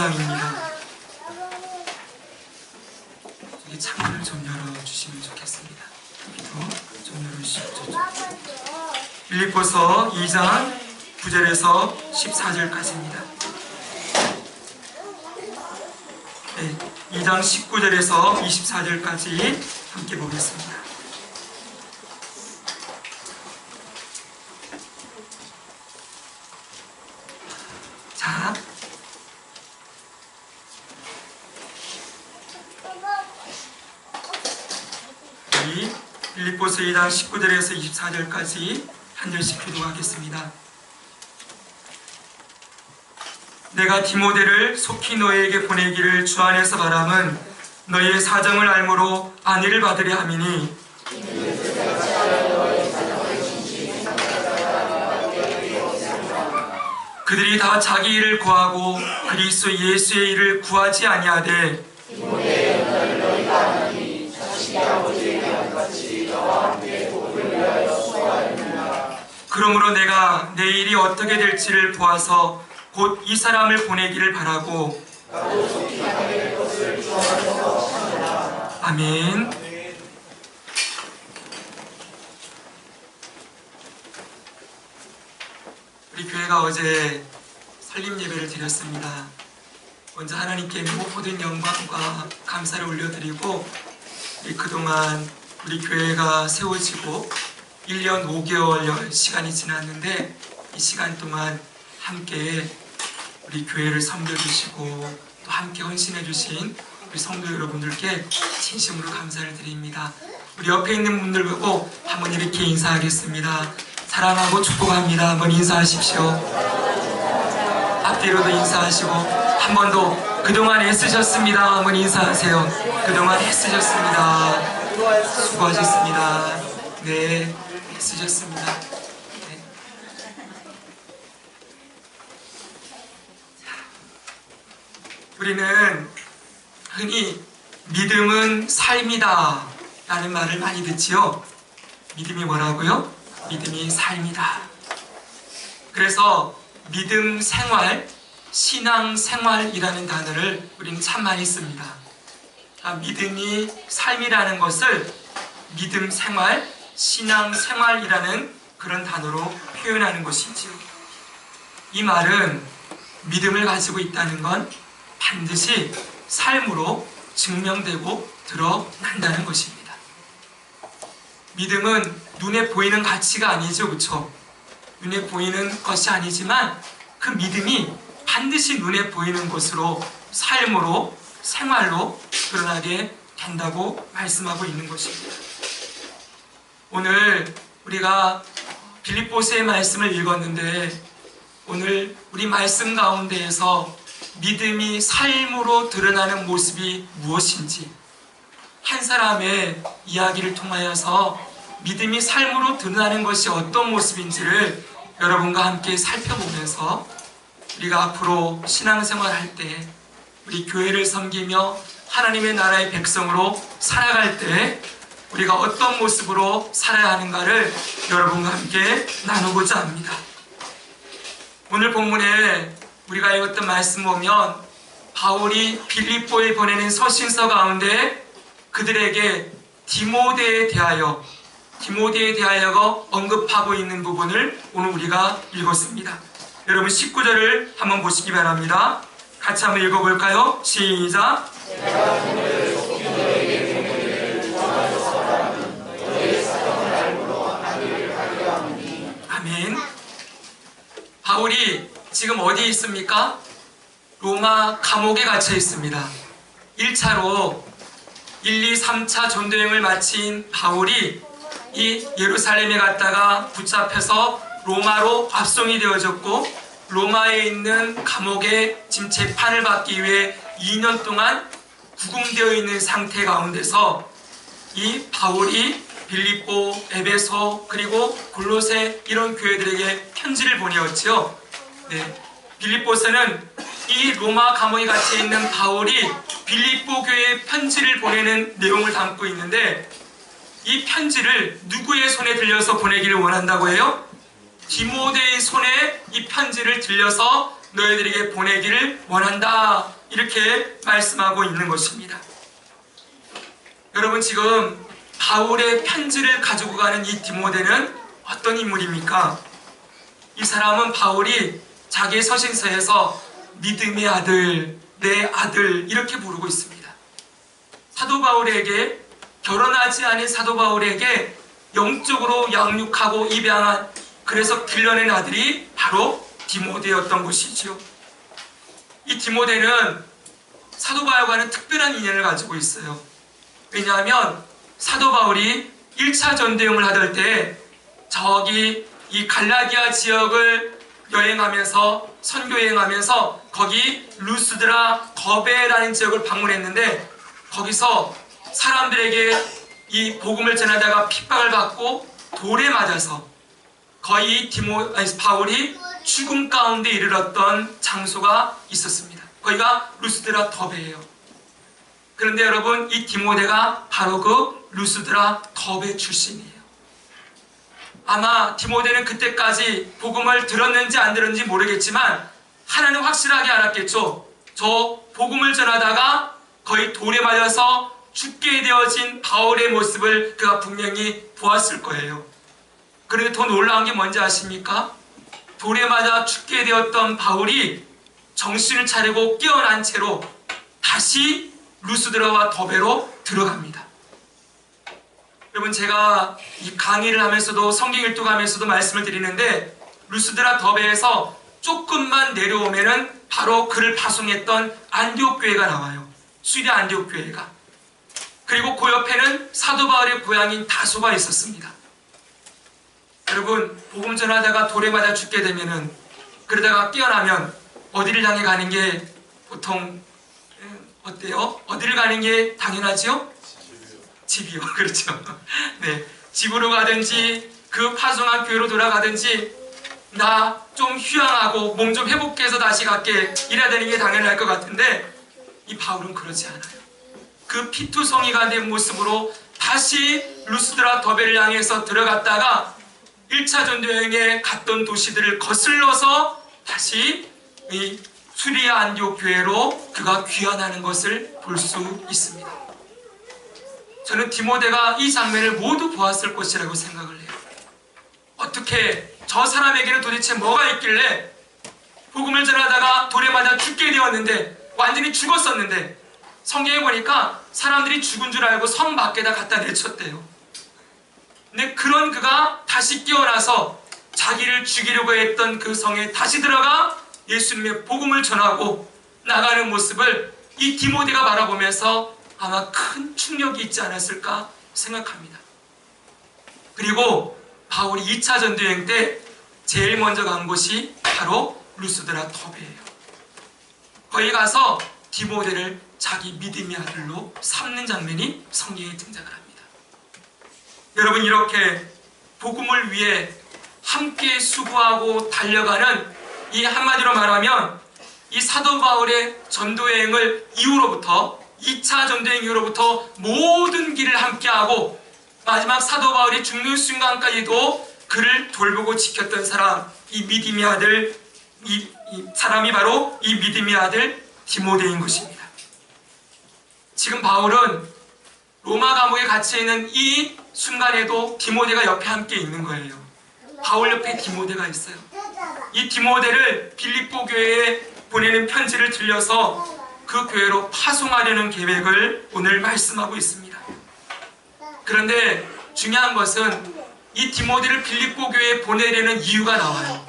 2장입니다. 이 창문을 좀 열어주시면 좋겠습니다. 여기도 좀 열어주시죠. 빌립보서 2장 9절에서 14절까지입니다. 네, 2장 19절에서 24절까지 함께 보겠습니다. 자, 우리 빌립보서 2장 19절에서 24절까지 한 절씩 교독하겠습니다. 내가 디모데를 속히 너희에게 보내기를 주 안에서 바람은 너희의 사정을 알므로 안위를 받으려 함이니 그들이 다 자기 일을 구하고 그리스도 예수의 일을 구하지 아니하되 그러므로 내가 내 일이 어떻게 될지를 보아서 곧 이 사람을 보내기를 바라고 아멘. 우리 교회가 어제 설립 예배를 드렸습니다. 먼저 하나님께 모든 영광과 감사를 올려드리고 그동안 우리 교회가 세워지고 1년 5개월 시간이 지났는데 이 시간 동안 함께 우리 교회를 섬겨주시고 또 함께 헌신해주신 우리 성도 여러분들께 진심으로 감사를 드립니다. 우리 옆에 있는 분들 보고 한번 이렇게 인사하겠습니다. 사랑하고 축복합니다. 한번 인사하십시오. 앞뒤로도 인사하시고 한 번 더 그동안 애쓰셨습니다. 한번 인사하세요. 그동안 애쓰셨습니다. 수고하셨습니다. 네, 애쓰셨습니다. 네. 우리는 흔히 믿음은 삶이다 라는 말을 많이 듣지요. 믿음이 뭐라고요? 믿음이 삶이다. 그래서 믿음 생활, 신앙 생활이라는 단어를 우리는 참 많이 씁니다. 믿음이 삶이라는 것을 믿음 생활, 신앙 생활이라는 그런 단어로 표현하는 것이지요. 이 말은 믿음을 가지고 있다는 건 반드시 삶으로 증명되고 드러난다는 것입니다. 믿음은 눈에 보이는 가치가 아니죠, 그렇죠? 눈에 보이는 것이 아니지만 그 믿음이 반드시 눈에 보이는 것으로 삶으로, 생활로 드러나게 된다고 말씀하고 있는 것입니다. 오늘 우리가 빌립보서의 말씀을 읽었는데 오늘 우리 말씀 가운데에서 믿음이 삶으로 드러나는 모습이 무엇인지 한 사람의 이야기를 통하여서 믿음이 삶으로 드러나는 것이 어떤 모습인지를 여러분과 함께 살펴보면서 우리가 앞으로 신앙생활할 때 우리 교회를 섬기며 하나님의 나라의 백성으로 살아갈 때 우리가 어떤 모습으로 살아야 하는가를 여러분과 함께 나누고자 합니다. 오늘 본문에 우리가 읽었던 말씀 보면 바울이 빌립보에 보내는 서신서 가운데 그들에게 디모데에 대하여가 언급하고 있는 부분을 오늘 우리가 읽었습니다. 여러분 19절을 한번 보시기 바랍니다. 같이 한번 읽어볼까요? 시작! 아멘. 바울이 지금 어디에 있습니까? 로마 감옥에 갇혀 있습니다. 1차로 1, 2, 3차 전도여행을 마친 바울이 이 예루살렘에 갔다가 붙잡혀서 로마로 압송이 되어졌고 로마에 있는 감옥에 지금 재판을 받기 위해 2년 동안 구금되어 있는 상태 가운데서 이 바울이 빌립보, 에베소 그리고 골로새 이런 교회들에게 편지를 보내었지요. 네, 빌립보서는 이 로마 감옥에 갇혀 있는 바울이 빌립보 교회에 편지를 보내는 내용을 담고 있는데 이 편지를 누구의 손에 들려서 보내기를 원한다고 해요? 디모데의 손에 이 편지를 들려서 너희들에게 보내기를 원한다. 이렇게 말씀하고 있는 것입니다. 여러분, 지금 바울의 편지를 가지고 가는 이 디모데는 어떤 인물입니까? 이 사람은 바울이 자기의 서신서에서 믿음의 아들, 내 아들 이렇게 부르고 있습니다. 사도 바울에게, 결혼하지 않은 사도 바울에게 영적으로 양육하고 입양한, 그래서 길러낸 아들이 바로 디모데였던 것이지요. 이 디모데는 사도 바울과는 특별한 인연을 가지고 있어요. 왜냐하면 사도 바울이 1차 전도여행을 하던 때 저기 이 갈라디아 지역을 여행하면서, 선교 여행하면서 거기 루스드라 더베라는 지역을 방문했는데, 거기서 사람들에게 이 복음을 전하다가 핍박을 받고 돌에 맞아서 거의 바울이 죽음 가운데 이르렀던 장소가 있었습니다. 거기가 루스드라 더베예요. 그런데 여러분, 이 디모데가 바로 그 루스드라 더베 출신이에요. 아마 디모데는 그때까지 복음을 들었는지 안 들었는지 모르겠지만 하나는 확실하게 알았겠죠. 저 복음을 전하다가 거의 돌에 맞아서 죽게 되어진 바울의 모습을 그가 분명히 보았을 거예요. 그런데 더 놀라운 게 뭔지 아십니까? 돌에 맞아 죽게 되었던 바울이 정신을 차리고 깨어난 채로 다시 루스드라와 더베로 들어갑니다. 여러분, 제가 이 강의를 하면서도 성경 일독하면서도 말씀을 드리는데, 루스드라 더베에서 조금만 내려오면은 바로 그를 파송했던 안디옥 교회가 나와요. 수리아 안디옥 교회가. 그리고 그 옆에는 사도 바울의 고향인 다소가 있었습니다. 여러분, 복음 전하다가 돌에 맞아 죽게 되면은, 그러다가 깨어나면 어디를 향해 가는 게 보통 어때요? 어디를 가는 게 당연하지요? 집이요. 그렇죠. 네, 집으로 가든지 그 파송한 교회로 돌아가든지, 나 좀 휴양하고 몸 좀 회복해서 다시 갈게, 이래야 되는 게 당연할 것 같은데, 이 바울은 그러지 않아요. 그 피투성이가 된 모습으로 다시 루스드라 더베를 향해서 들어갔다가 1차 전도여행에 갔던 도시들을 거슬러서 다시 이 수리아 안디옥 교회로 그가 귀환하는 것을 볼 수 있습니다. 저는 디모데가 이 장면을 모두 보았을 것이라고 생각을 해요. 어떻게 저 사람에게는 도대체 뭐가 있길래 복음을 전하다가 돌에 맞아 죽게 되었는데, 완전히 죽었었는데, 성경에 보니까 사람들이 죽은 줄 알고 성 밖에다 갖다 내쳤대요. 근데 그런 그가 다시 깨어나서 자기를 죽이려고 했던 그 성에 다시 들어가 예수님의 복음을 전하고 나가는 모습을 이 디모데가 바라보면서 아마 큰 충격이 있지 않았을까 생각합니다. 그리고 바울이 2차 전도여행 때 제일 먼저 간 곳이 바로 루스드라 더베예요. 거기 가서 디모데를 자기 믿음의 아들로 삼는 장면이 성경에 등장을 합니다. 여러분, 이렇게 복음을 위해 함께 수고하고 달려가는, 이 한마디로 말하면 이 사도 바울의 전도여행을 이후로부터, 2차 전도여행 이후로부터 모든 길을 함께하고 마지막 사도 바울이 죽는 순간까지도 그를 돌보고 지켰던 사람, 이 믿음의 아들, 이 사람이 바로 이 믿음의 아들 디모데인 것입니다. 지금 바울은 로마 감옥에 갇혀 있는 이 순간에도 디모데가 옆에 함께 있는 거예요. 바울 옆에 디모데가 있어요. 이 디모데를 빌립보 교회에 보내는 편지를 들려서 그 교회로 파송하려는 계획을 오늘 말씀하고 있습니다. 그런데 중요한 것은 이 디모데를 빌립보 교회에 보내려는 이유가 나와요.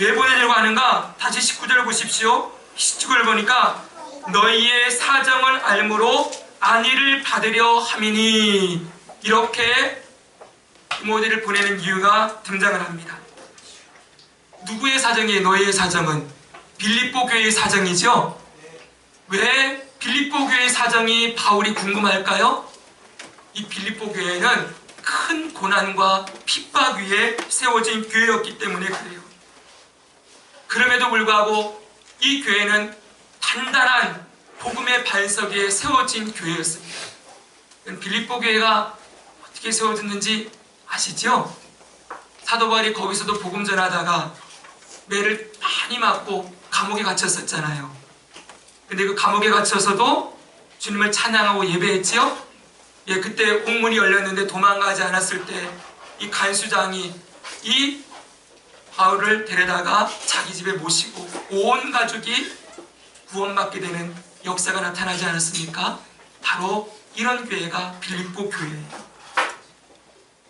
왜 보내려고 하는가? 다시 19절 보십시오. 19절 보니까 너희의 사정을 알므로 안위를 받으려 함이니, 이렇게 디모데를 보내는 이유가 등장을 합니다. 누구의 사정이에요? 너희의 사정은 빌립보 교회의 사정이죠? 왜 빌립보 교회의 사정이 바울이 궁금할까요? 이 빌립보 교회는 큰 고난과 핍박 위에 세워진 교회였기 때문에 그래요. 그럼에도 불구하고 이 교회는 단단한 복음의 반석 위에 세워진 교회였습니다. 빌립보 교회가 어떻게 세워졌는지 아시죠? 사도 바울이 거기서도 복음 전하다가 매를 많이 맞고 감옥에 갇혔었잖아요. 근데 그 감옥에 갇혀서도 주님을 찬양하고 예배했지요. 예, 그때 옥문이 열렸는데 도망가지 않았을 때 이 간수장이 이 바울을 데려다가 자기 집에 모시고 온 가족이 구원받게 되는 역사가 나타나지 않았습니까? 바로 이런 교회가 빌립보 교회예요.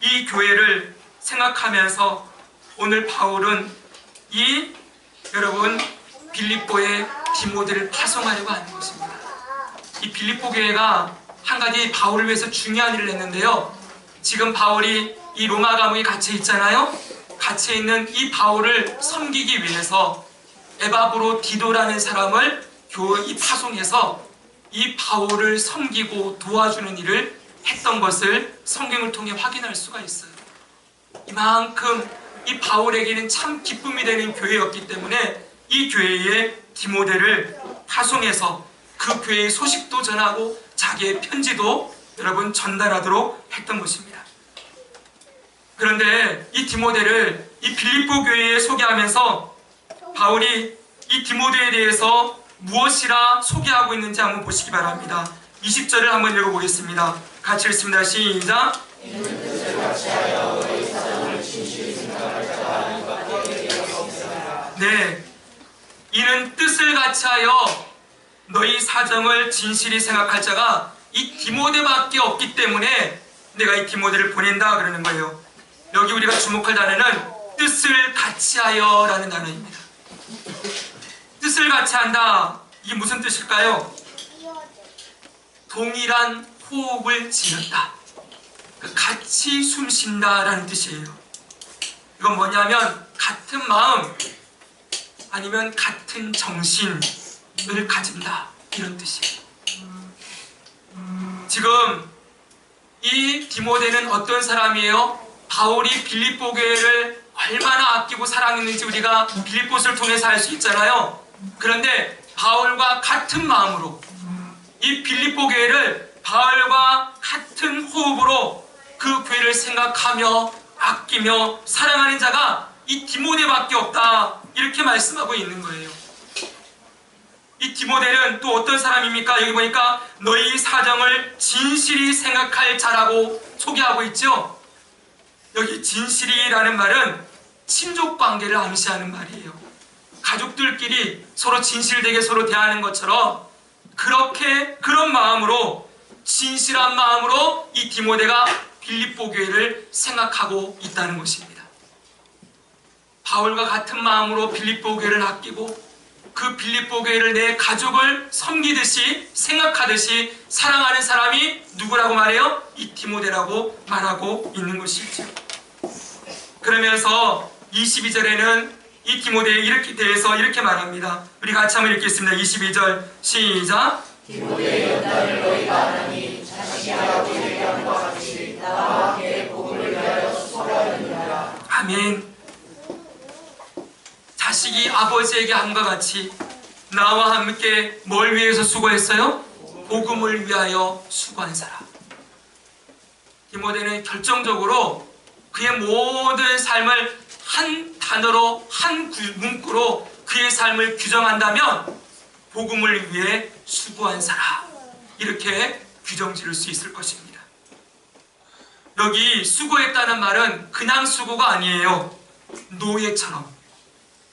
이 교회를 생각하면서 오늘 바울은 여러분 빌립보에 디모데를 파송하려고 하는 것입니다. 이 빌립보 교회가 한 가지 바울을 위해서 중요한 일을 했는데요. 지금 바울이 이 로마 감옥에 갇혀 있잖아요. 갇혀 있는 이 바울을 섬기기 위해서 에바브로 디도라는 사람을 교회에 파송해서 이 바울을 섬기고 도와주는 일을 했던 것을 성경을 통해 확인할 수가 있어요. 이만큼 이 바울에게는 참 기쁨이 되는 교회였기 때문에 이 교회에 디모데를 파송해서 그 교회의 소식도 전하고 자기의 편지도 여러분 전달하도록 했던 것입니다. 그런데 이 디모데를 이 빌립보 교회에 소개하면서 바울이 이 디모데에 대해서 무엇이라 소개하고 있는지 한번 보시기 바랍니다. 20절을 한번 읽어보겠습니다. 같이 읽습니다. 시작. 네, 이는 뜻을 같이하여 너희 사정을 진실히 생각할 자가 이 디모데밖에 없기 때문에 내가 이 디모데를 보낸다 그러는 거예요. 여기 우리가 주목할 단어는 뜻을 같이하여 라는 단어입니다. 뜻을 같이한다. 이게 무슨 뜻일까요? 동일한 호흡을 지었다. 같이 숨쉰다 라는 뜻이에요. 이건 뭐냐면 같은 마음 아니면 같은 정신을 가진다 이런 뜻이에요. 지금 이 디모데는 어떤 사람이에요? 바울이 빌립보 교회를 얼마나 아끼고 사랑했는지 우리가 빌립보서를 통해서 알 수 있잖아요. 그런데 바울과 같은 마음으로 이 빌립보 교회를 바울과 같은 호흡으로 그 교회를 생각하며 아끼며 사랑하는 자가 이 디모데밖에 없다 이렇게 말씀하고 있는 거예요. 이 디모데는 또 어떤 사람입니까? 여기 보니까 너희 사정을 진실히 생각할 자라고 소개하고 있죠. 여기 진실이라는 말은 친족 관계를 암시하는 말이에요. 가족들끼리 서로 진실되게 서로 대하는 것처럼 그런 마음으로 진실한 마음으로 이 디모데가 빌립보 교회를 생각하고 있다는 것입니다. 바울과 같은 마음으로 빌립보 교회를 아끼고 그 빌립보 교회를 내 가족을 섬기듯이 생각하듯이 사랑하는 사람이 누구라고 말해요? 이 디모데라고 말하고 있는 것이죠. 그러면서 22절에는 이 디모데에 대해서 이렇게 말합니다. 우리 같이 한번 읽겠습니다. 22절 시작. 디모데의 연단을 너희가 아나니 자식이 아버지에게 함과 같이 나와 함께 복음을 위하여 수고하였느니라. 아멘. 자식이 아버지에게 함과 같이 나와 함께 뭘 위해서 수고했어요? 복음을 위하여 수고한 사람. 디모데는 결정적으로 그의 모든 삶을 한 단어로 한 문구로 그의 삶을 규정한다면 복음을 위해 수고한 사람 이렇게 규정 지을 수 있을 것입니다. 여기 수고했다는 말은 그냥 수고가 아니에요. 노예처럼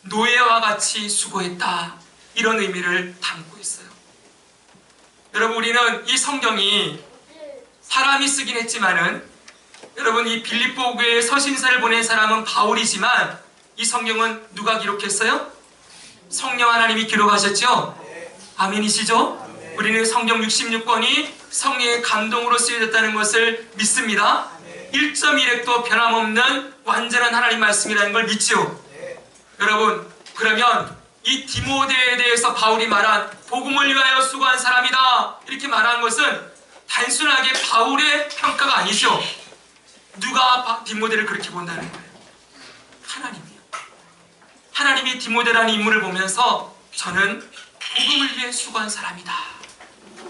노예와 같이 수고했다 이런 의미를 담고 있어요. 여러분 우리는 이 성경이 사람이 쓰긴 했지만은 여러분 이 빌립보 교회에 서신서를 보낸 사람은 바울이지만 이 성경은 누가 기록했어요? 성령 하나님이 기록하셨죠? 아멘이시죠? 우리는 성경 66권이 성령의 감동으로 쓰여졌다는 것을 믿습니다. 1.1획도 변함없는 완전한 하나님 말씀이라는 걸 믿죠? 여러분 그러면 이 디모데에 대해서 바울이 말한 복음을 위하여 수고한 사람이다 이렇게 말한 것은 단순하게 바울의 평가가 아니죠. 누가 디모데를 그렇게 본다는 거예요? 하나님이요. 하나님이 디모데라는 인물을 보면서 저는 복음을 위해 수고한 사람이다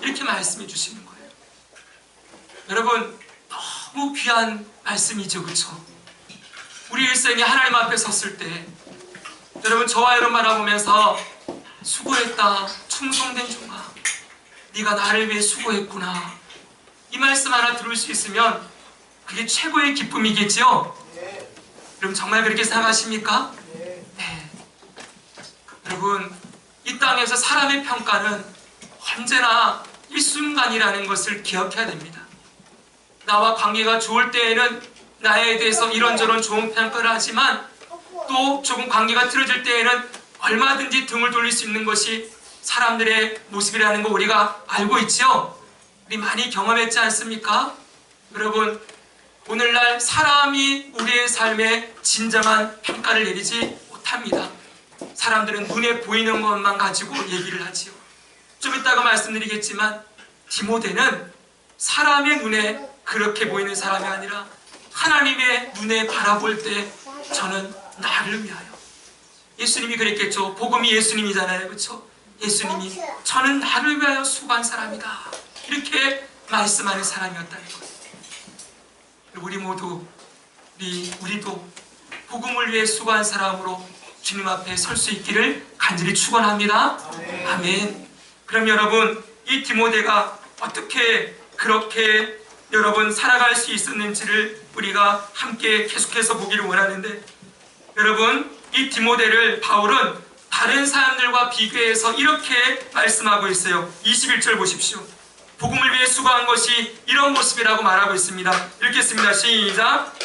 이렇게 말씀해 주시는 거예요. 여러분 너무 귀한 말씀이죠. 그렇죠? 우리 일생이 하나님 앞에 섰을 때 여러분 저와 여러분 바라보면서 수고했다 충성된 종아, 네가 나를 위해 수고했구나, 이 말씀 하나 들을 수 있으면 그게 최고의 기쁨이겠지요? 여러분 정말 그렇게 생각하십니까? 네. 여러분 이 땅에서 사람의 평가는 언제나 일순간이라는 것을 기억해야 됩니다. 나와 관계가 좋을 때에는 나에 대해서 이런저런 좋은 평가를 하지만 또 조금 관계가 틀어질 때에는 얼마든지 등을 돌릴 수 있는 것이 사람들의 모습이라는 거 우리가 알고 있지요? 우리 많이 경험했지 않습니까? 여러분 오늘날 사람이 우리의 삶에 진정한 평가를 내리지 못합니다. 사람들은 눈에 보이는 것만 가지고 얘기를 하지요. 좀 이따가 말씀드리겠지만 디모데는 사람의 눈에 그렇게 보이는 사람이 아니라 하나님의 눈에 바라볼 때 저는 나를 위하여, 예수님이 그랬겠죠. 복음이 예수님이잖아요, 그렇죠? 예수님이 저는 나를 위하여 수고한 사람이다, 이렇게 말씀하는 사람이었다는 거예요. 우리 모두 우리도 복음을 위해 수고한 사람으로 주님 앞에 설 수 있기를 간절히 축원합니다. 아멘. 그럼 여러분 이 디모데가 어떻게 그렇게 여러분 살아갈 수 있었는지를 우리가 함께 계속해서 보기를 원하는데, 여러분 이 디모데를 바울은 다른 사람들과 비교해서 이렇게 말씀하고 있어요. 21절 보십시오. 복음을 위해 수고한 것이 이런 모습이라고 말하고 있습니다. 읽겠습니다. 시작.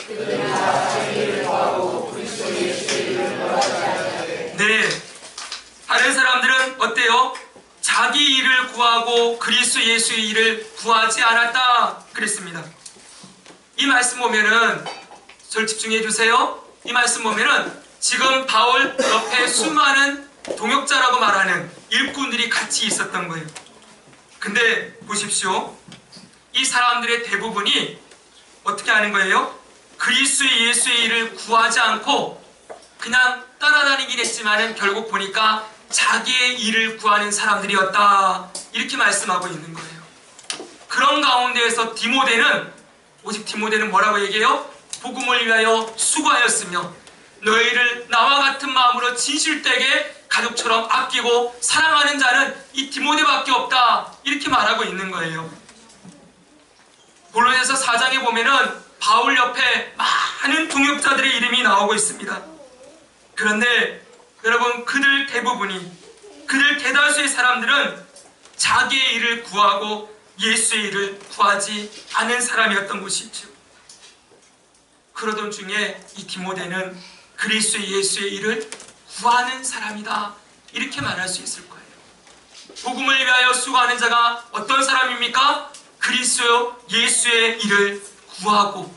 네, 다른 사람들은 어때요? 자기 일을 구하고 그리스도 예수의 일을 구하지 않았다 그랬습니다. 이 말씀 보면은 절 집중해 주세요. 이 말씀 보면은 지금 바울 옆에 수많은 동역자라고 말하는 일꾼들이 같이 있었던 거예요. 근데 보십시오. 이 사람들의 대부분이 어떻게 하는 거예요? 그리스도 예수의 일을 구하지 않고 그냥 따라다니긴 했지만은 결국 보니까 자기의 일을 구하는 사람들이었다, 이렇게 말씀하고 있는 거예요. 그런 가운데에서 오직 디모데는 뭐라고 얘기해요? 복음을 위하여 수고하였으며 너희를 나와 같은 마음으로 진실되게 가족처럼 아끼고 사랑하는 자는 이 디모데밖에 없다, 이렇게 말하고 있는 거예요. 골로새서 4장에 보면은 바울 옆에 많은 동역자들의 이름이 나오고 있습니다. 그런데 여러분 그들 대다수의 사람들은 자기의 일을 구하고 예수의 일을 구하지 않은 사람이었던 것이죠. 그러던 중에 이 디모데는 그리스도 예수의 일을 구하는 사람이다, 이렇게 말할 수 있을 거예요. 복음을 위하여 수고하는 자가 어떤 사람입니까? 그리스도 예수의 일을 구하고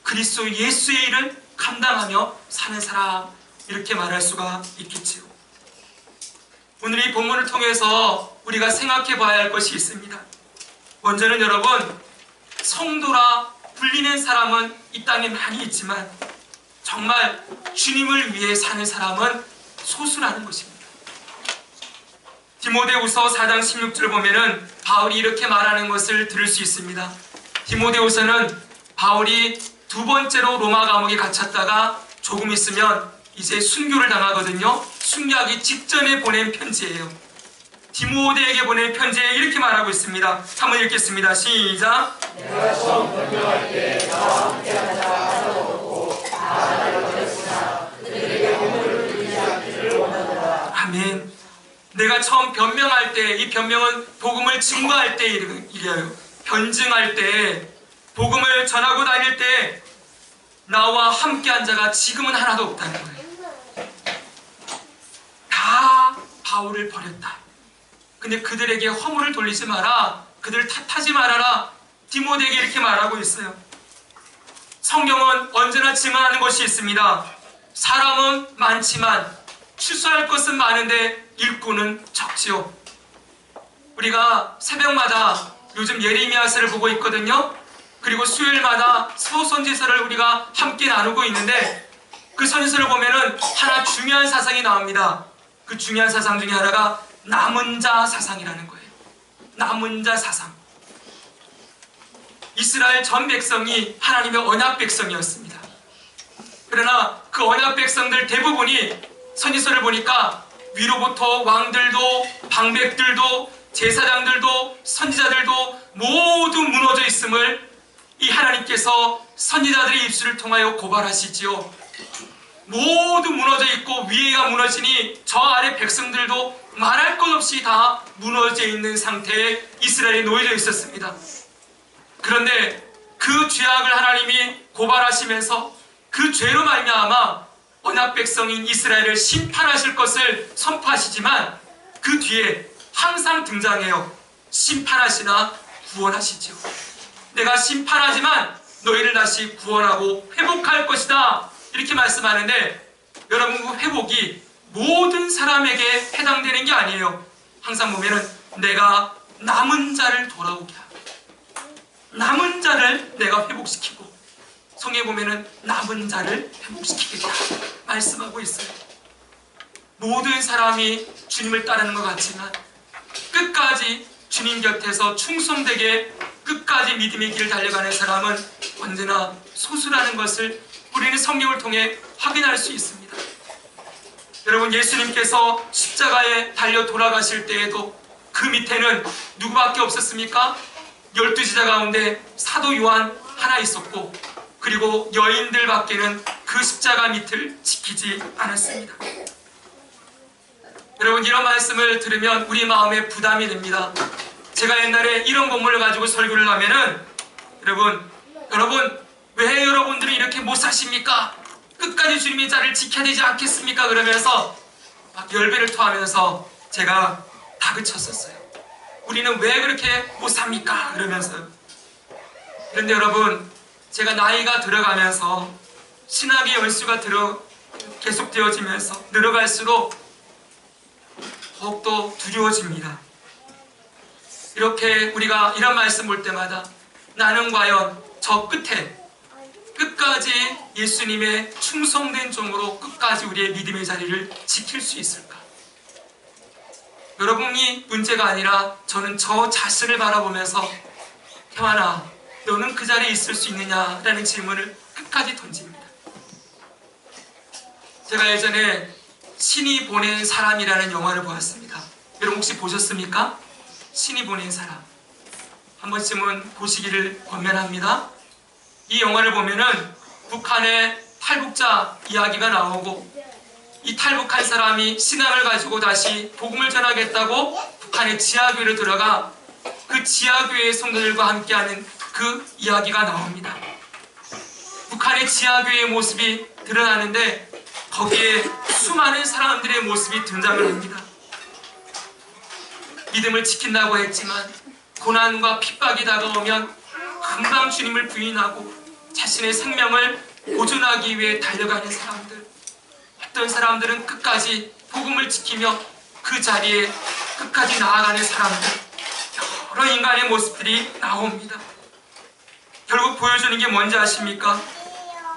그리스도 예수의 일을 감당하며 사는 사람, 이렇게 말할 수가 있겠지요. 오늘 이 본문을 통해서 우리가 생각해 봐야 할 것이 있습니다. 먼저는 여러분, 성도라 불리는 사람은 이 땅에 많이 있지만 정말 주님을 위해 사는 사람은 소수라는 것입니다. 디모데후서 4장 16절 보면은 바울이 이렇게 말하는 것을 들을 수 있습니다. 디모데후서는 바울이 두 번째로 로마 감옥에 갇혔다가 조금 있으면 이제 순교를 당하거든요. 순교하기 직전에 보낸 편지예요. 디모데에게 보낸 편지에 이렇게 말하고 있습니다. 한번 읽겠습니다. 시작. 내가 처음 변명할 때 나와 함께 앉아 먹고 다 나를 버렸으나 그들에게 복음을 들리지 않기를 원하노라. 아멘. 내가 처음 변명할 때, 이 변명은 복음을 증거할 때 이래요. 변증할 때, 복음을 전하고 다닐 때 나와 함께한 자가 지금은 하나도 없다는 거예요. 다 바울을 버렸다. 근데 그들에게 허물을 돌리지 마라, 그들을 탓하지 말아라, 디모데에게 이렇게 말하고 있어요. 성경은 언제나 증언하는 것이 있습니다. 사람은 많지만 추수할 것은 많은데 일꾼은 적지요. 우리가 새벽마다 요즘 예레미야서를 보고 있거든요. 그리고 수요일마다 서선지서를 우리가 함께 나누고 있는데 그 선지서를 보면은 하나 중요한 사상이 나옵니다. 그 중요한 사상 중에 하나가 남은 자 사상이라는 거예요. 남은 자 사상. 이스라엘 전 백성이 하나님의 언약 백성이었습니다. 그러나 그 언약 백성들 대부분이 선지서를 보니까 위로부터 왕들도 방백들도 제사장들도 선지자들도 모두 무너져 있음을 이 하나님께서 선지자들의 입술을 통하여 고발하시지요. 모두 무너져 있고 위에가 무너지니 저 아래 백성들도 말할 것 없이 다 무너져 있는 상태에 이스라엘이 놓여져 있었습니다. 그런데 그 죄악을 하나님이 고발하시면서 그 죄로 말미암아 언약 백성인 이스라엘을 심판하실 것을 선포하시지만 그 뒤에 항상 등장해요. 심판하시나 구원하시죠. 내가 심판하지만 너희를 다시 구원하고 회복할 것이다, 이렇게 말씀하는데, 여러분, 그 회복이 모든 사람에게 해당되는 게 아니에요. 항상 보면은 내가 남은 자를 돌아오게 하고, 남은 자를 내가 회복시키고, 성경에 보면은 남은 자를 회복시키겠다 말씀하고 있어요. 모든 사람이 주님을 따르는 것 같지만 끝까지 주님 곁에서 충성되게 끝까지 믿음의 길을 달려가는 사람은 언제나 소수라는 것을 우리는 성경을 통해 확인할 수 있습니다. 여러분, 예수님께서 십자가에 달려 돌아가실 때에도 그 밑에는 누구밖에 없었습니까? 12제자 가운데 사도 요한 하나 있었고, 그리고 여인들 밖에는 그 십자가 밑을 지키지 않았습니다. 여러분, 이런 말씀을 들으면 우리 마음에 부담이 됩니다. 제가 옛날에 이런 본문을 가지고 설교를 하면은 여러분 왜 여러분들이 이렇게 못 사십니까? 끝까지 주님의 자를 지켜야 되지 않겠습니까? 그러면서 막 열배를 토하면서 제가 다그쳤었어요. 우리는 왜 그렇게 못 삽니까? 그러면서요. 그런데 여러분, 제가 나이가 들어가면서 신학의 연수가 계속되어지면서 늘어갈수록 더욱더 두려워집니다. 이렇게 우리가 이런 말씀 볼 때마다 나는 과연 저 끝에 끝까지 예수님의 충성된 종으로 끝까지 우리의 믿음의 자리를 지킬 수 있을까? 여러분이 문제가 아니라 저는 저 자신을 바라보면서 태환아, 너는 그 자리에 있을 수 있느냐라는 질문을 끝까지 던집니다. 제가 예전에 신이 보낸 사람이라는 영화를 보았습니다. 여러분 혹시 보셨습니까? 신이 보낸 사람. 한 번쯤은 보시기를 권면합니다. 이 영화를 보면은 북한의 탈북자 이야기가 나오고, 이 탈북한 사람이 신앙을 가지고 다시 복음을 전하겠다고 북한의 지하교회를 들어가 그 지하교회의 성도들과 함께하는 그 이야기가 나옵니다. 북한의 지하교회의 모습이 드러나는데 거기에 수많은 사람들의 모습이 등장을 합니다. 믿음을 지킨다고 했지만 고난과 핍박이 다가오면 금방 주님을 부인하고 자신의 생명을 보존하기 위해 달려가는 사람들, 어떤 사람들은 끝까지 복음을 지키며 그 자리에 끝까지 나아가는 사람들, 여러 인간의 모습들이 나옵니다. 결국 보여주는 게 뭔지 아십니까?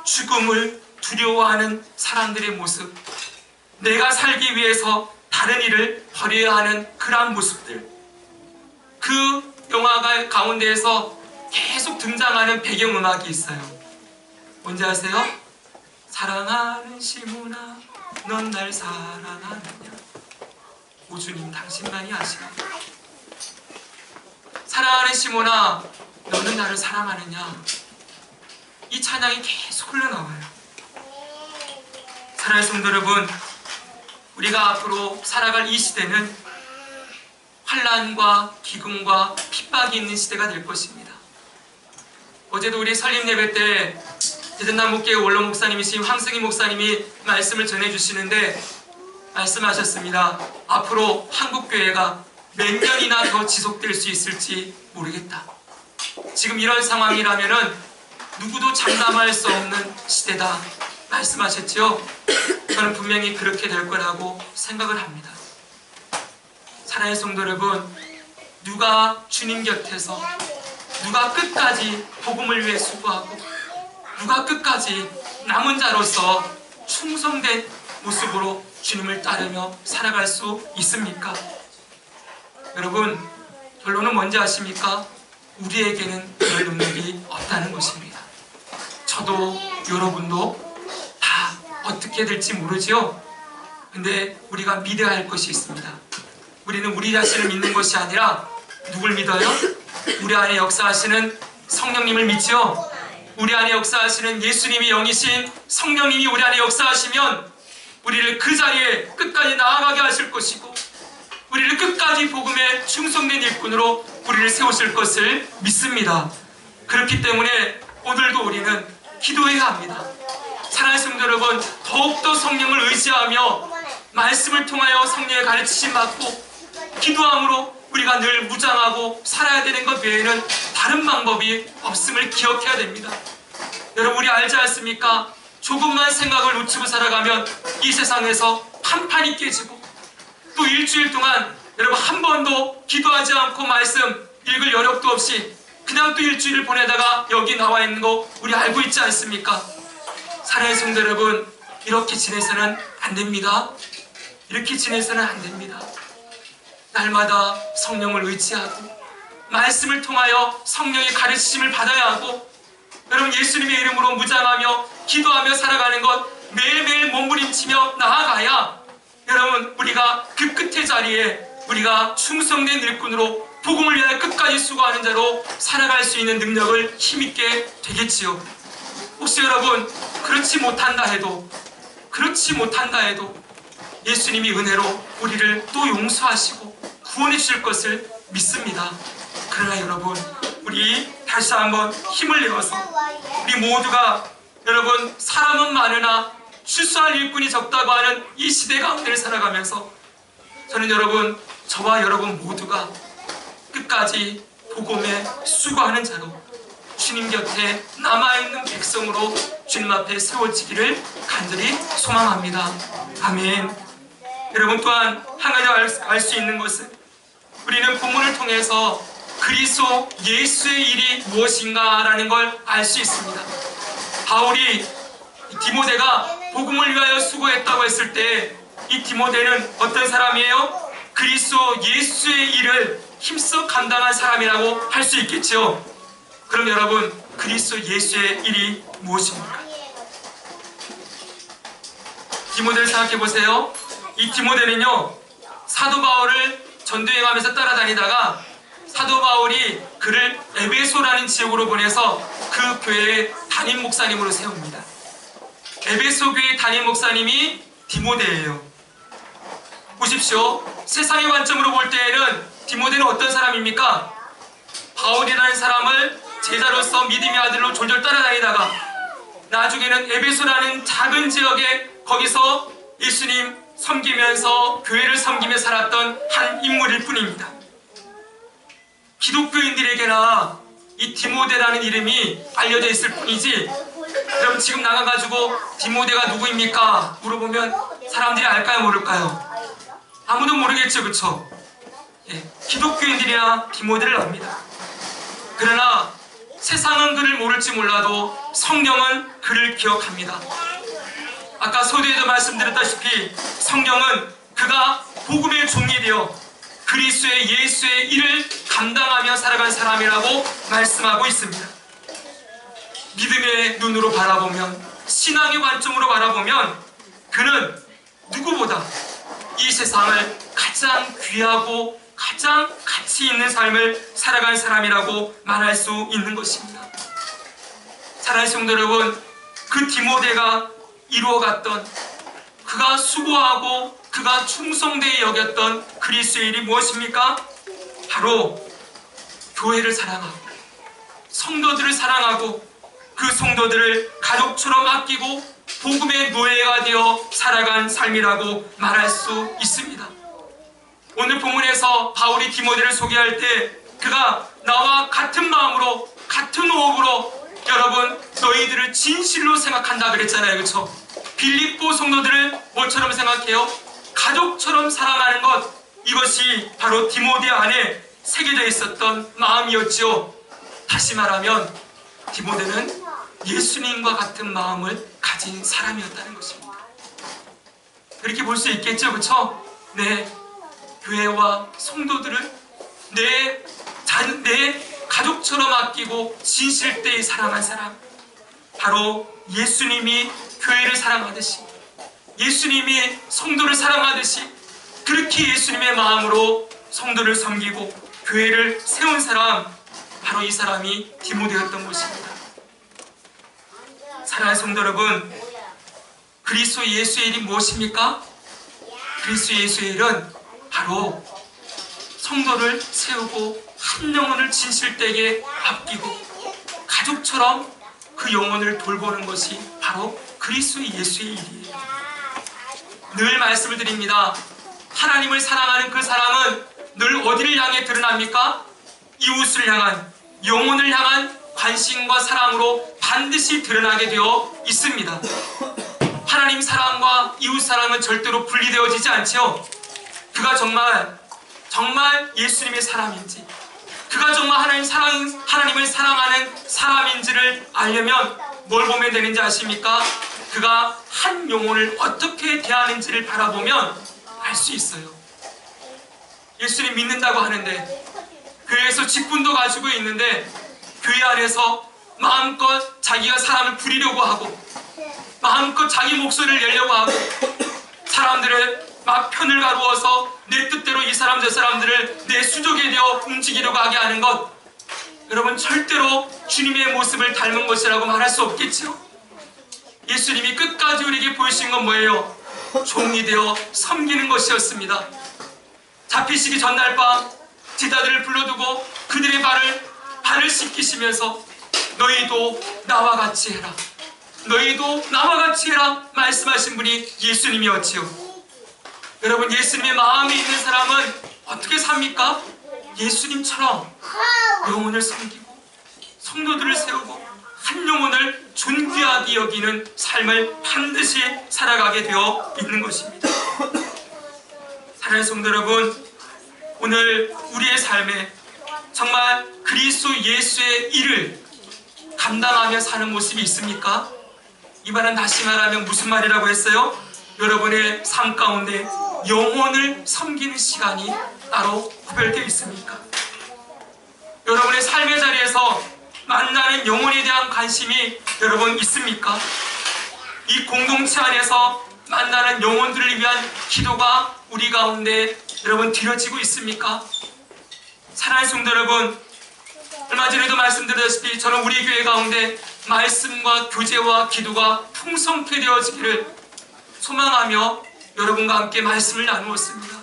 죽음을 두려워하는 사람들의 모습, 내가 살기 위해서 다른 일을 버려야 하는 그러한 모습들. 그 영화가 가운데에서 계속 등장하는 배경음악이 있어요. 뭔지 아세요? 사랑하는 시몬아, 넌 날 사랑하느냐? 오 주님, 당신만이 아시나? 사랑하는 시몬아, 너는 나를 사랑하느냐? 이 찬양이 계속 흘러나와요. 사랑하는 성도 여러분, 우리가 앞으로 살아갈 이 시대는 환난과 기근과 핍박이 있는 시대가 될 것입니다. 어제도 우리 설립 예배 때 대전남북교회 원로 목사님이신 황승희 목사님이 말씀을 전해주시는데 말씀하셨습니다. 앞으로 한국교회가 몇 년이나 더 지속될 수 있을지 모르겠다. 지금 이런 상황이라면은 누구도 장담할 수 없는 시대다 말씀하셨죠? 저는 분명히 그렇게 될 거라고 생각을 합니다. 사랑하는 성도 여러분, 누가 주님 곁에서, 누가 끝까지 복음을 위해 수고하고, 누가 끝까지 남은 자로서 충성된 모습으로 주님을 따르며 살아갈 수 있습니까? 여러분, 결론은 뭔지 아십니까? 우리에게는 그럴 능력이 없다는 것입니다. 저도 여러분도 다 어떻게 될지 모르지요. 근데 우리가 믿어야 할 것이 있습니다. 우리는 우리 자신을 믿는 것이 아니라 누굴 믿어요? 우리 안에 역사하시는 성령님을 믿죠? 우리 안에 역사하시는 예수님이 영이신 성령님이 우리 안에 역사하시면 우리를 그 자리에 끝까지 나아가게 하실 것이고, 우리를 끝까지 복음에 충성된 일꾼으로 우리를 세우실 것을 믿습니다. 그렇기 때문에 오늘도 우리는 기도해야 합니다. 사랑하는 성도 여러분, 더욱더 성령을 의지하며 말씀을 통하여 성령의 가르치심 받고 기도함으로 우리가 늘 무장하고 살아야 되는 것 외에는 다른 방법이 없음을 기억해야 됩니다. 여러분, 우리 알지 않습니까? 조금만 생각을 놓치고 살아가면 이 세상에서 판판이 깨지고, 또 일주일 동안 여러분 한 번도 기도하지 않고 말씀 읽을 여력도 없이 그냥 또 일주일을 보내다가 여기 나와 있는 거 우리 알고 있지 않습니까? 사랑하는 성도 여러분, 이렇게 지내서는 안 됩니다. 이렇게 지내서는 안 됩니다. 날마다 성령을 의지하고 말씀을 통하여 성령의 가르치심을 받아야 하고, 여러분 예수님의 이름으로 무장하며 기도하며 살아가는 것 매일매일 몸부림치며 나아가야 여러분 우리가 그 끝의 자리에 우리가 충성된 일꾼으로 복음을 위하여 끝까지 수고하는 자로 살아갈 수 있는 능력을 힘있게 되겠지요. 혹시 여러분 그렇지 못한다 해도 예수님이 은혜로 우리를 또 용서하시고 구원해 주실 것을 믿습니다. 그러나 여러분, 우리 다시 한번 힘을 내어서 우리 모두가 여러분 사람은 많으나 출소할 일꾼이 적다고 하는 이 시대 가운데를 살아가면서 저는 여러분, 저와 여러분 모두가 끝까지 복음에 수고하는 자로 주님 곁에 남아있는 백성으로 주님 앞에 세워지기를 간절히 소망합니다. 아멘. 여러분, 또한 한 가지 알 수 있는 것은 우리는 본문을 통해서 그리스도 예수의 일이 무엇인가라는 걸 알 수 있습니다. 바울이 디모데가 복음을 위하여 수고했다고 했을 때 이 디모데는 어떤 사람이에요? 그리스도 예수의 일을 힘써 감당한 사람이라고 할 수 있겠죠. 그럼 여러분, 그리스도 예수의 일이 무엇입니까? 디모데를 생각해 보세요. 이 디모데는요, 사도 바울을 전도행하면서 따라다니다가 사도 바울이 그를 에베소라는 지역으로 보내서 그 교회의 담임 목사님으로 세웁니다. 에베소 교회의 담임 목사님이 디모데예요. 보십시오. 세상의 관점으로 볼 때에는 디모데는 어떤 사람입니까? 바울이라는 사람을 제자로서 믿음의 아들로 졸졸 따라다니다가 나중에는 에베소라는 작은 지역에 거기서 예수님 섬기면서 교회를 섬기며 살았던 한 인물일 뿐입니다. 기독교인들에게나 이 디모데라는 이름이 알려져 있을 뿐이지, 그럼 지금 나가가지고 디모데가 누구입니까? 물어보면 사람들이 알까요, 모를까요? 아무도 모르겠죠, 그쵸? 예, 기독교인들이나 디모데를 압니다. 그러나 세상은 그를 모를지 몰라도 성경은 그를 기억합니다. 아까 서두에도 말씀드렸다시피 성경은 그가 복음의 종이 되어 그리스도의 예수의 일을 감당하며 살아간 사람이라고 말씀하고 있습니다. 믿음의 눈으로 바라보면, 신앙의 관점으로 바라보면 그는 누구보다 이 세상을 가장 귀하고 가장 가치 있는 삶을 살아간 사람이라고 말할 수 있는 것입니다. 사랑하는 성도 여러분, 그 디모데가 이루어갔던, 그가 수고하고 그가 충성되이 여겼던 그리스도의 일이 무엇입니까? 바로 교회를 사랑하고 성도들을 사랑하고 그 성도들을 가족처럼 아끼고 복음의 노예가 되어 살아간 삶이라고 말할 수 있습니다. 오늘 본문에서 바울이 디모데를 소개할 때 그가 나와 같은 마음으로 같은 호흡으로 여러분 너희들을 진실로 생각한다 그랬잖아요, 그렇죠? 빌립보 성도들을 뭐처럼 생각해요? 가족처럼 사랑하는 것, 이것이 바로 디모데 안에 새겨져 있었던 마음이었지요. 다시 말하면 디모데는 예수님과 같은 마음을 가진 사람이었다는 것입니다. 그렇게 볼 수 있겠죠, 그렇죠? 네, 교회와 성도들을 내 가족처럼 아끼고 진실되이 사랑한 사람, 바로 예수님이 교회를 사랑하듯이 예수님이 성도를 사랑하듯이 그렇게 예수님의 마음으로 성도를 섬기고 교회를 세운 사람, 바로 이 사람이 디모데였던 것입니다. 사랑하는 성도 여러분, 그리스도 예수의 일이 무엇입니까? 그리스도 예수의 일은 바로 성도를 세우고 한 영혼을 진실되게 아끼고 가족처럼 그 영혼을 돌보는 것이 바로 그리스도 예수의 일이에요. 늘 말씀을 드립니다. 하나님을 사랑하는 그 사람은 늘 어디를 향해 드러납니까? 이웃을 향한, 영혼을 향한 관심과 사랑으로 반드시 드러나게 되어 있습니다. 하나님 사랑과 이웃 사랑은 절대로 분리되어지지 않죠. 그가 정말 예수님의 사람인지, 그가 정말 하나님을 사랑하는 사람인지를 알려면 뭘 보면 되는지 아십니까? 그가 한 영혼을 어떻게 대하는지를 바라보면 알 수 있어요. 예수님 믿는다고 하는데, 교회에서 직분도 가지고 있는데, 교회 안에서 마음껏 자기가 사람을 부리려고 하고, 마음껏 자기 목소리를 내려고 하고, 사람들의 막 편을 가루어서 내 뜻대로 이 사람 저 사람들을 내 수족에 되어 움직이려고 하게 하는 것, 여러분 절대로 주님의 모습을 닮은 것이라고 말할 수 없겠죠. 예수님이 끝까지 우리에게 보이신 건 뭐예요? 종이 되어 섬기는 것이었습니다. 잡히시기 전날 밤 제자들을 불러두고 그들의 발을 씻기시면서 너희도 나와 같이 해라, 너희도 나와 같이 해라 말씀하신 분이 예수님이었지요. 여러분, 예수님의 마음이 있는 사람은 어떻게 삽니까? 예수님처럼 영혼을 섬기고 성도들을 세우고 한 영혼을 존귀하게 여기는 삶을 반드시 살아가게 되어 있는 것입니다. 사랑하는 성도 여러분, 오늘 우리의 삶에 정말 그리스도 예수의 일을 감당하며 사는 모습이 있습니까? 이 말은 다시 말하면 무슨 말이라고 했어요? 여러분의 삶 가운데 영혼을 섬기는 시간이 따로 구별되어 있습니까? 여러분의 삶의 자리에서 만나는 영혼에 대한 관심이 여러분 있습니까? 이 공동체 안에서 만나는 영혼들을 위한 기도가 우리 가운데 여러분 드려지고 있습니까? 사랑하는 성도 여러분, 얼마 전에도 말씀드렸다시피 저는 우리 교회 가운데 말씀과 교제와 기도가 풍성케 되어지기를 소망하며 여러분과 함께 말씀을 나누었습니다.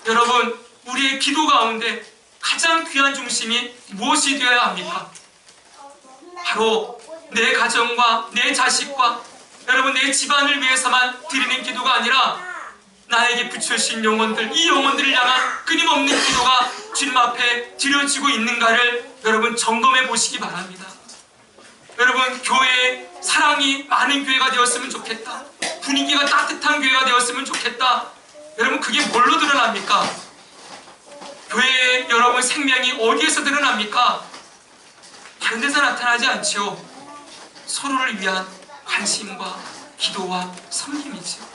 여러분, 우리의 기도 가운데 가장 귀한 중심이 무엇이 되어야 합니까? 바로 내 가정과 내 자식과 여러분 내 집안을 위해서만 드리는 기도가 아니라 나에게 붙여주신 영혼들, 이 영혼들을 향한 끊임없는 기도가 주님 앞에 드려지고 있는가를 여러분 점검해 보시기 바랍니다. 여러분, 교회에 사랑이 많은 교회가 되었으면 좋겠다, 분위기가 따뜻한 교회가 되었으면 좋겠다. 여러분, 그게 뭘로 드러납니까? 교회의 여러분 생명이 어디에서 드러납니까? 다른 데서 나타나지 않죠. 서로를 위한 관심과 기도와 섬김이죠.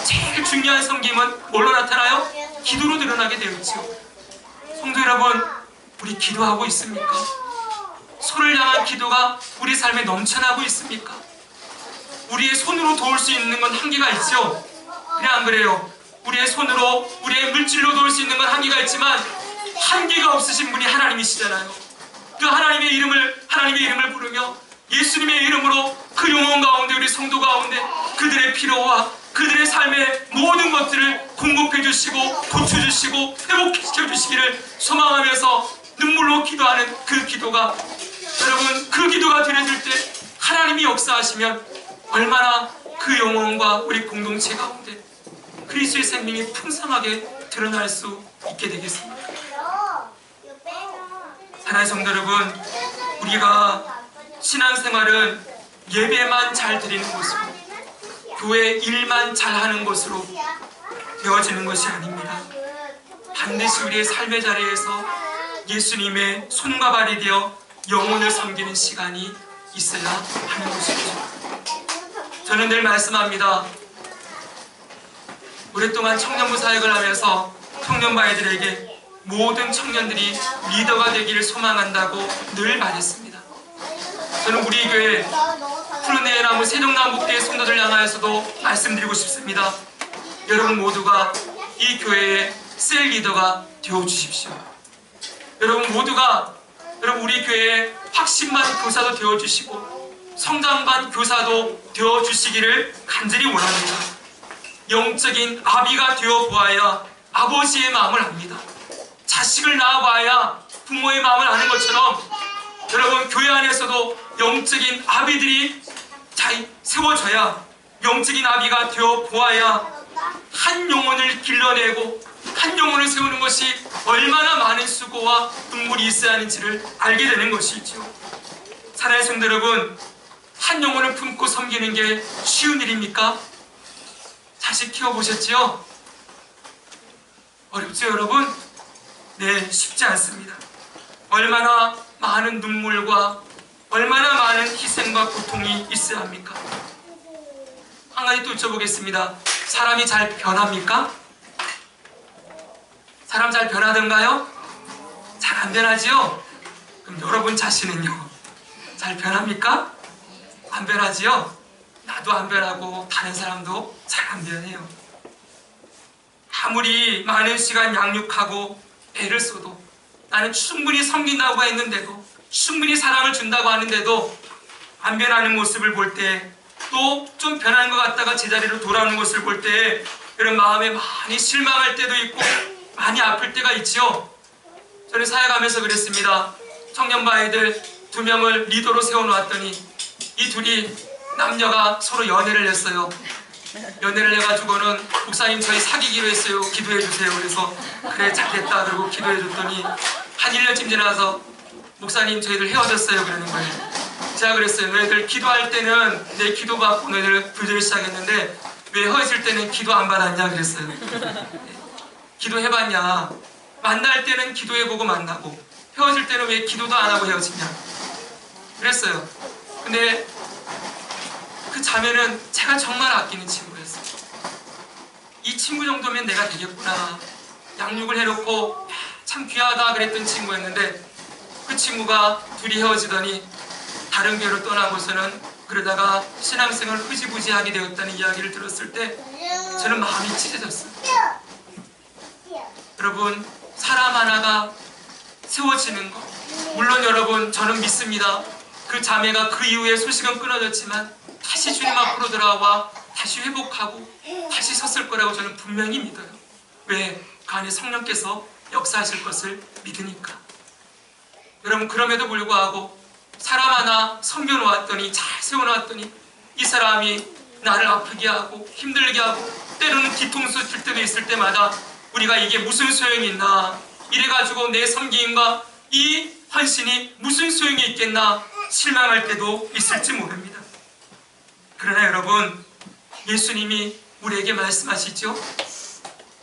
제일 중요한 섬김은 뭘로 나타나요? 기도로 드러나게 되어 있죠. 성도 여러분, 우리 기도하고 있습니까? 서로를 향한 기도가 우리 삶에 넘쳐나고 있습니까? 우리의 손으로 도울 수 있는 건 한계가 있죠. 그래 안 그래요? 우리의 손으로, 우리의 물질로 도울 수 있는 건 한계가 있지만 한계가 없으신 분이 하나님이시잖아요. 그 하나님의 이름을 부르며 예수님의 이름으로 그 영혼 가운데, 우리 성도 가운데 그들의 필요와 그들의 삶의 모든 것들을 공급해 주시고 고쳐주시고 회복시켜 주시기를 소망하면서 눈물로 기도하는 그 기도가, 여러분, 그 기도가 드려질 때 하나님이 역사하시면 얼마나 그 영혼과 우리 공동체 가운데 그리스도의 생명이 풍성하게 드러날 수 있게 되겠습니다. 사랑하는 성도 여러분, 우리가 신앙생활은 예배만 잘 드리는 것으로, 교회 일만 잘하는 것으로 되어지는 것이 아닙니다. 반드시 우리의 삶의 자리에서 예수님의 손과 발이 되어 영혼을 섬기는 시간이 있어야 하는 것이죠. 저는 늘 말씀합니다. 오랫동안 청년부 사역을 하면서 청년부 아이들에게 모든 청년들이 리더가 되기를 소망한다고 늘 말했습니다. 저는 우리 교회 푸른내에 남은 세종남북교회 성도들 향하여서도 말씀드리고 싶습니다. 여러분 모두가 이 교회의 셀 리더가 되어주십시오. 여러분 모두가 우리 교회의 확신반 교사도 되어주시고 성장반 교사도 되어주시기를 간절히 원합니다. 영적인 아비가 되어보아야 아버지의 마음을 압니다. 자식을 낳아봐야 부모의 마음을 아는 것처럼 여러분 교회 안에서도 영적인 아비들이 잘 세워져야 영적인 아비가 되어보아야 한 영혼을 길러내고 한 영혼을 세우는 것이 얼마나 많은 수고와 눈물이 있어야 하는지를 알게 되는 것이죠. 사랑하는 성도 여러분, 한 영혼을 품고 섬기는 게 쉬운 일입니까? 자식 키워보셨지요? 어렵죠 여러분? 네, 쉽지 않습니다. 얼마나 많은 눈물과 얼마나 많은 희생과 고통이 있어야 합니까? 한 가지 또 여쭤보겠습니다. 사람이 잘 변합니까? 사람 잘 변하던가요? 잘 안 변하지요? 그럼 여러분 자신은요? 잘 변합니까? 안 변하지요? 나도 안 변하고 다른 사람도 잘 안 변해요. 아무리 많은 시간 양육하고 애를 써도 나는 충분히 섬긴다고 했는데도 충분히 사랑을 준다고 하는데도 안 변하는 모습을 볼 때 또 좀 변한 것 같다가 제자리로 돌아오는 것을 볼 때 이런 마음에 많이 실망할 때도 있고 많이 아플 때가 있지요. 저는 사역하면서 그랬습니다. 청년부 아이들 2명을 리더로 세워놓았더니 이 둘이 남녀가 서로 연애를 했어요. 연애를 해가지고는 목사님 저희 사귀기로 했어요. 기도해 주세요. 그래서 그래 잘됐다 그러고 기도해 줬더니 한 1년쯤 지나서 목사님 저희들 헤어졌어요 그러는 거예요. 제가 그랬어요. 너희들 기도할 때는 내 기도 받고 너희들 불들을 시작했는데 왜 헤어질 때는 기도 안 받았냐 그랬어요. 기도해봤냐? 만날 때는 기도해보고 만나고 헤어질 때는 왜 기도도 안 하고 헤어지냐 그랬어요. 근데 그 자매는 제가 정말 아끼는 친구였어요. 이 친구 정도면 내가 되겠구나. 양육을 해놓고 참 귀하다 그랬던 친구였는데 그 친구가 둘이 헤어지더니 다른 교회로 떠나고서는 그러다가 신앙생활 흐지부지하게 되었다는 이야기를 들었을 때 저는 마음이 찢어졌어요. 여러분 사람 하나가 세워지는 것 물론 여러분 저는 믿습니다. 그 자매가 그 이후에 소식은 끊어졌지만 다시 주님 앞으로 돌아와 다시 회복하고 다시 섰을 거라고 저는 분명히 믿어요. 왜? 그 안에 성령께서 역사하실 것을 믿으니까. 여러분 그럼에도 불구하고 사람 하나 섬겨놓았더니 잘 세워놓았더니 이 사람이 나를 아프게 하고 힘들게 하고 때로는 뒤통수 칠 때도 있을 때마다 우리가 이게 무슨 소용이 있나 이래가지고 내 섬김과 이 헌신이 무슨 소용이 있겠나 실망할 때도 있을지 모릅니다. 그러나 여러분 예수님이 우리에게 말씀하시죠.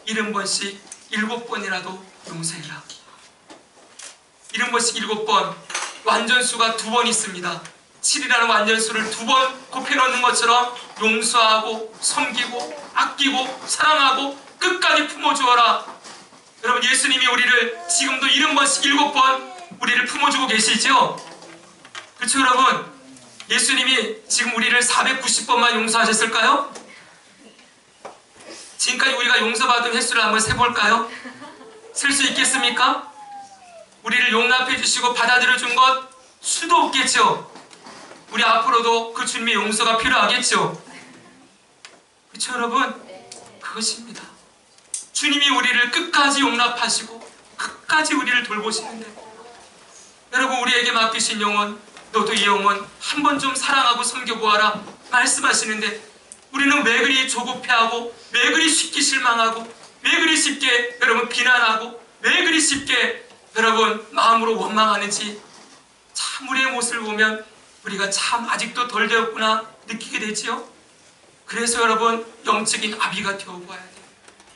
70번씩 7번이라도 용서해라. 70번씩 7번 완전수가 2번 있습니다. 7이라는 완전수를 2번 곱해놓는 것처럼 용서하고 섬기고 아끼고 사랑하고 끝까지 품어주어라. 여러분 예수님이 우리를 지금도 70번씩 7번 우리를 품어주고 계시죠? 그렇죠 여러분? 예수님이 지금 우리를 490번만 용서하셨을까요? 지금까지 우리가 용서받은 횟수를 한번 세볼까요? 셀 수 있겠습니까? 우리를 용납해 주시고 받아들여 준 것 수도 없겠죠? 우리 앞으로도 그 주님의 용서가 필요하겠죠? 그렇죠 여러분? 그것입니다. 주님이 우리를 끝까지 용납하시고 끝까지 우리를 돌보시는데 여러분 우리에게 맡기신 영혼 너도 이 영혼 한 번 좀 사랑하고 섬겨보아라 말씀하시는데 우리는 왜 그리 조급해하고 왜 그리 쉽게 실망하고 왜 그리 쉽게 여러분 비난하고 왜 그리 쉽게 여러분 마음으로 원망하는지 참 우리의 모습을 보면 우리가 참 아직도 덜 되었구나 느끼게 되지요. 그래서 여러분 영적인 아비가 되어보아야 돼요.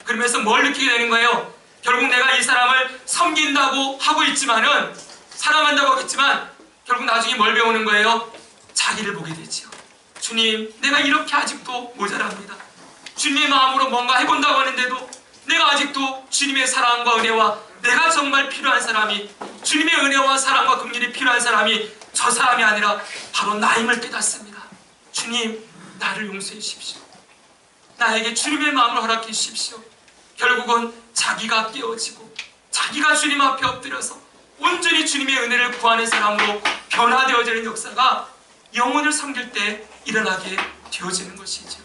그러면서 뭘 느끼게 되는 거예요? 결국 내가 이 사람을 섬긴다고 하고 있지만은 사랑한다고 하겠지만 결국 나중에 뭘 배우는 거예요? 자기를 보게 되지요. 주님 내가 이렇게 아직도 모자랍니다. 주님의 마음으로 뭔가 해본다고 하는데도 내가 아직도 주님의 사랑과 은혜와 내가 정말 필요한 사람이 주님의 은혜와 사랑과 긍휼이 필요한 사람이 저 사람이 아니라 바로 나임을 깨닫습니다. 주님, 나를 용서해 주십시오. 나에게 주님의 마음을 허락해 주십시오. 결국은 자기가 깨어지고 자기가 주님 앞에 엎드려서 온전히 주님의 은혜를 구하는 사람으로 변화되어지는 역사가 영혼을 섬길 때 일어나게 되어지는 것이죠.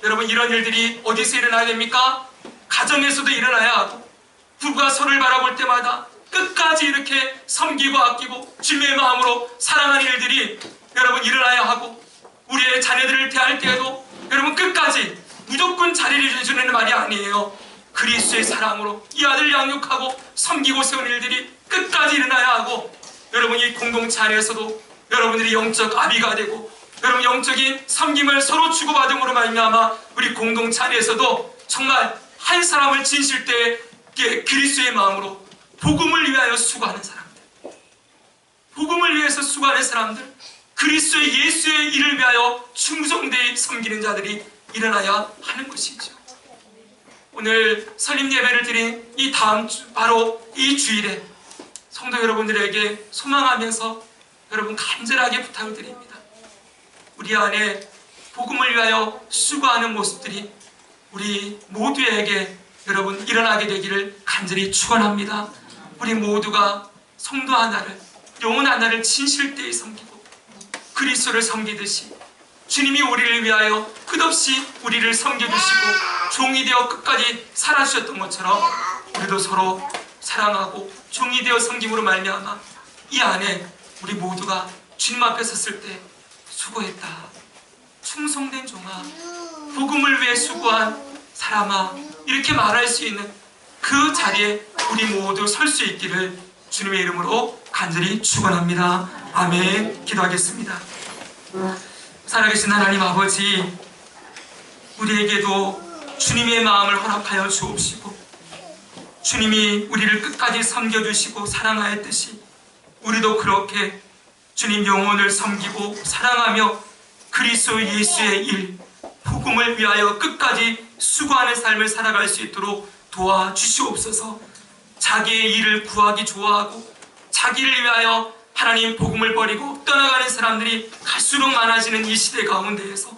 여러분, 이런 일들이 어디서 일어나야 됩니까? 가정에서도 일어나야 하고, 부부가 서로를 바라볼 때마다 끝까지 이렇게 섬기고 아끼고 주님의 마음으로 사랑하는 일들이 여러분 일어나야 하고, 우리의 자녀들을 대할 때에도 여러분 끝까지 무조건 자리를 주는 말이 아니에요. 그리스도의 사랑으로 이 아들 양육하고 섬기고 세운 일들이 끝까지 일어나야 하고, 여러분 이 공동체 안에서도 여러분들이 영적 아비가 되고 여러분 영적인 섬김을 서로 주고받음으로 말미암아 우리 공동체 안에서도 정말 한 사람을 지실 때 그리스도의 마음으로 복음을 위하여 수고하는 사람들, 복음을 위해서 수고하는 사람들, 그리스도의 예수의 일을 위하여 충성되이 섬기는 자들이 일어나야 하는 것이죠. 오늘 설립 예배를 드린 이 다음 주, 바로 이 주일에 성도 여러분들에게 소망하면서 여러분 간절하게 부탁을 드립니다. 우리 안에 복음을 위하여 수고하는 모습들이 우리 모두에게 여러분 일어나게 되기를 간절히 축원합니다. 우리 모두가 성도 하나를, 영혼 하나를 진실되이 섬기고 그리스도를 섬기듯이 주님이 우리를 위하여 끝없이 우리를 섬겨주시고 종이 되어 끝까지 살아주셨던 것처럼 우리도 서로 사랑하고 종이 되어 섬김으로 말미암아 이 안에 우리 모두가 주님 앞에 섰을 때 수고했다, 충성된 종아, 복음을 위해 수고한 사람아, 이렇게 말할 수 있는 그 자리에 우리 모두 설 수 있기를 주님의 이름으로 간절히 축원합니다. 아멘. 기도하겠습니다. 살아계신 하나님 아버지, 우리에게도 주님의 마음을 허락하여 주옵시고 주님이 우리를 끝까지 섬겨주시고 사랑하였듯이 우리도 그렇게 주님 영혼을 섬기고 사랑하며 그리스도 예수의 일, 복음을 위하여 끝까지 수고하는 삶을 살아갈 수 있도록 도와주시옵소서. 자기의 일을 구하기 좋아하고 자기를 위하여 하나님 복음을 버리고 떠나가는 사람들이 갈수록 많아지는 이 시대 가운데에서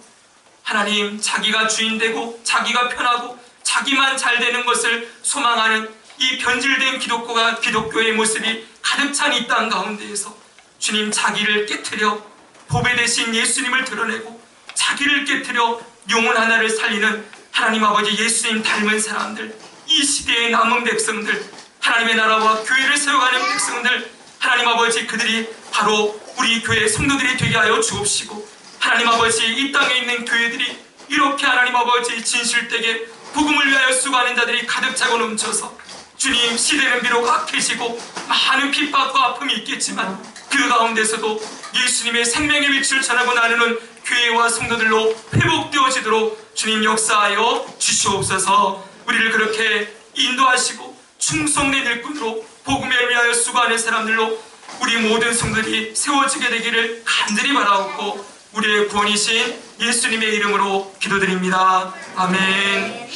하나님 자기가 주인되고 자기가 편하고 자기만 잘 되는 것을 소망하는 이 변질된 기독교의 모습이 가득 찬 이 땅 가운데에서 주님 자기를 깨트려 보배 대신 예수님을 드러내고 자기를 깨트려 영혼 하나를 살리는 하나님 아버지 예수님 닮은 사람들, 이 시대의 남은 백성들, 하나님의 나라와 교회를 세워가는 백성들, 하나님 아버지 그들이 바로 우리 교회 성도들이 되게 하여 주옵시고 하나님 아버지 이 땅에 있는 교회들이 이렇게 하나님 아버지 진실되게 복음을 위하여 수고하는 자들이 가득 차고 넘쳐서 주님 시대는 비록 악해지고 많은 핍박과 아픔이 있겠지만 그 가운데서도 예수님의 생명의 빛을 전하고 나누는 교회와 성도들로 회복되어지도록 주님 역사하여 주시옵소서. 우리를 그렇게 인도하시고 충성된 일꾼으로 복음을 위하여 수고하는 사람들로 우리 모든 성도들이 세워지게 되기를 간절히 바라옵고 우리의 구원이신 예수님의 이름으로 기도드립니다. 아멘.